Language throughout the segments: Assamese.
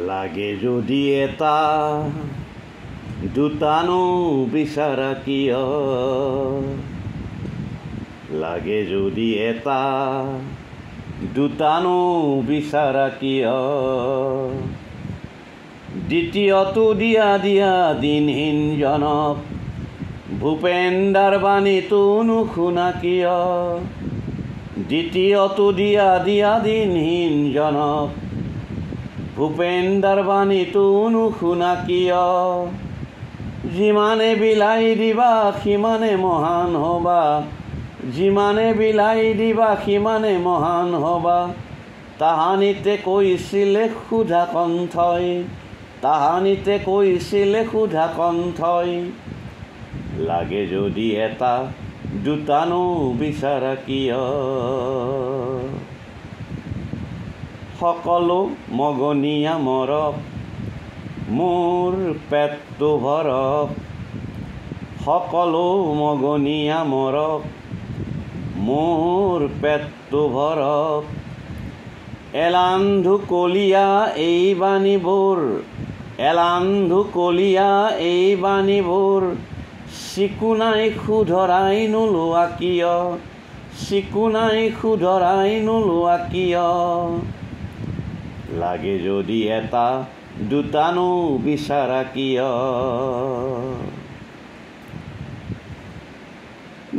লাগে যদি এটা দুটানো বিচাৰা কিয় লাগে যদি এটা দুটানো বিচাৰা কিয় দ্বিতীয়টো দিয়া দিনহীন জনক ভূপেন্দাৰ বাণীটো নুশুনা কিয় দ্বিতীয়টো দিয়া দিনহীন জনক ভূপেন্দাৰ বাণীটো নুশুনা কিয় যিমানে বিলাই দিবা সিমানে মহান হবা যিমানে বিলাই দিবা সিমানে মহান হবা তাহানিতে কৈছিলে সুধা কণ্ঠই তাহানিতে কৈছিলে সুধা কণ্ঠই লাগে যদি এটা দুটানো বিচাৰা কিয় সকলো মগনীয়া মৰক মোৰ পেটটো ভৰক সকলো মগনীয়া মৰক মোৰ পেটটো ভৰক এলান্ধু কলীয়া এই বাণীবোৰ এলান্ধু কলীয়া এই বাণীবোৰ চিকুনাই শুধৰাই নোলোৱা কিয় চিকুনাই শুধৰাই নোলোৱা কিয় লাগে যদি এটা দুটানো বিচাৰা কিয়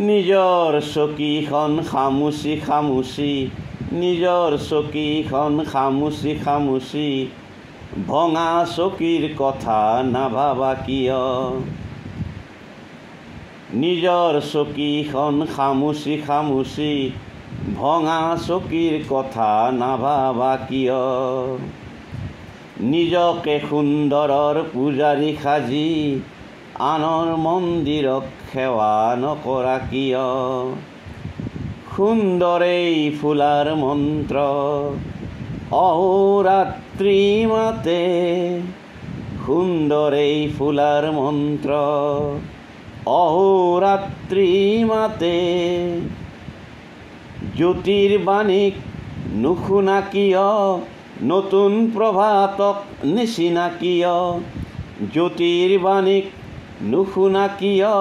নিজৰ চকীখন খামুচি খামুচি নিজৰ চকীখন খামুচি খামুচি ভঙা চকীৰ কথা নাভাবা কিয় নিজৰ চকীখন খামুচি খামুচি ভঙা চকীৰ কথা নাভাবা কিয় নিজকে সুন্দৰৰ পূজাৰী সাজি আনৰ মন্দিৰক সেৱা নকৰা কিয় সুন্দৰেই ফুলাৰ মন্ত্ৰ অহোৰাত্ৰি মাতে সুন্দৰেই ফুলাৰ মন্ত্ৰ অহোৰাত্ৰি মাতে জ্যোতিৰ্বাণীক নুশুনা কিয় নতুন প্ৰভাতক নিচিনা কিয় জ্যোতিৰ্বাণীক নুশুনা কিয়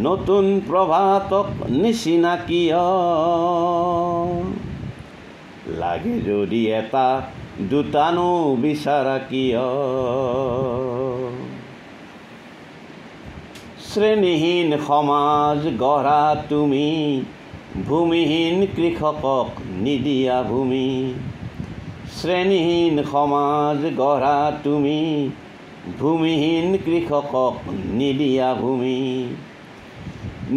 নতুন প্ৰভাতক নিচিনা কিয় লাগে যদি এটা দুটানো বিচাৰা কিয় শ্ৰেণীহীন সমাজ গঢ়া তুমি ভূমিহীন কৃষকক নিদিয়া ভূমি শ্ৰেণীহীন সমাজ গঢ়া তুমি ভূমিহীন কৃষকক নিদিয়া ভূমি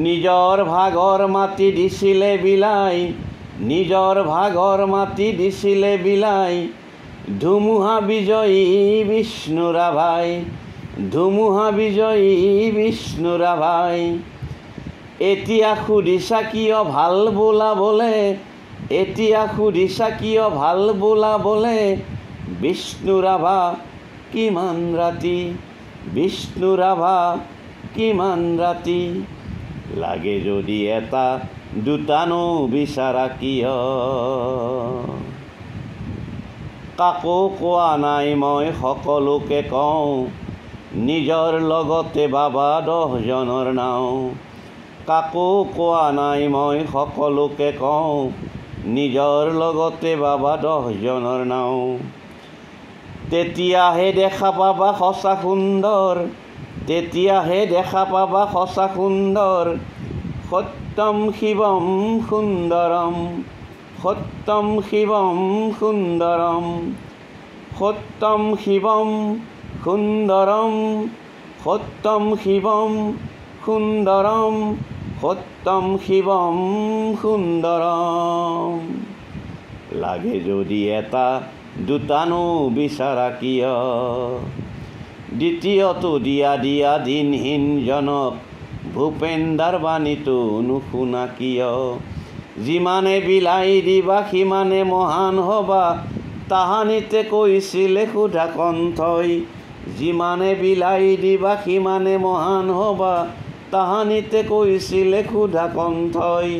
নিজৰ ভাগৰ মাটি দিছিলে বিলাই নিজৰ ভাগৰ মাটি দিছিলে বিলাই ধুমুহা বিজয়ী বিষ্ণু ৰাভাই ধুমুহা বিজয়ী বিষ্ণু ৰাভাই এতিয়া সুধিছা কিয় ভাল বোলাবলে এতিয়া সুধিছা কিয় ভাল বোলাবলে বিষ্ণু ৰাভা কিমান ৰাতি বিষ্ণু ৰাভা কিমান ৰাতি লাগে যদি এটা দুটানো বিচাৰা কিয় কাকো কোৱা নাই মই সকলোকে কওঁ নিজৰ লগতে বাবা 10 জনৰ নাও কাকো কোৱা নাই মই সকলোকে কওঁ নিজৰ লগতে বাবা 10 জনৰ নাও তেতিয়াহে দেখা পাবা সঁচা সুন্দৰ তেতিয়াহে দেখা পাবা সঁচা সুন্দৰ সত্যম শিৱম সুন্দৰম সত্যম শিৱম সুন্দৰম সত্যম শিৱম সুন্দৰম সত্যম শিৱম সুন্দৰম সত্যম শিৱম সুন্দৰম লাগে যদি এটা দুটানো বিচাৰা কিয় দ্বিতীয়টো দিয়া দিনহীন জনক ভূপেন্দাৰ বাণীটো নুশুনা কিয় যিমানে বিলাই দিবা সিমানে মহান হবা তাহানিতে কৈছিলে সুধা কণ্ঠই যিমানে বিলাই দিবা সিমানে মহান হবা তাহানিতে কৈছিলে সুধা কণ্ঠই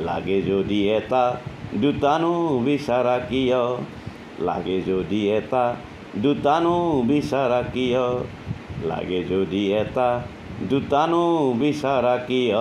লাগে যদি এটা দুটানো বিচাৰা কিয় লাগে যদি এটা দুটানো বিচাৰা কিয় লাগে যদি এটা দুটানো বিচাৰা কিয়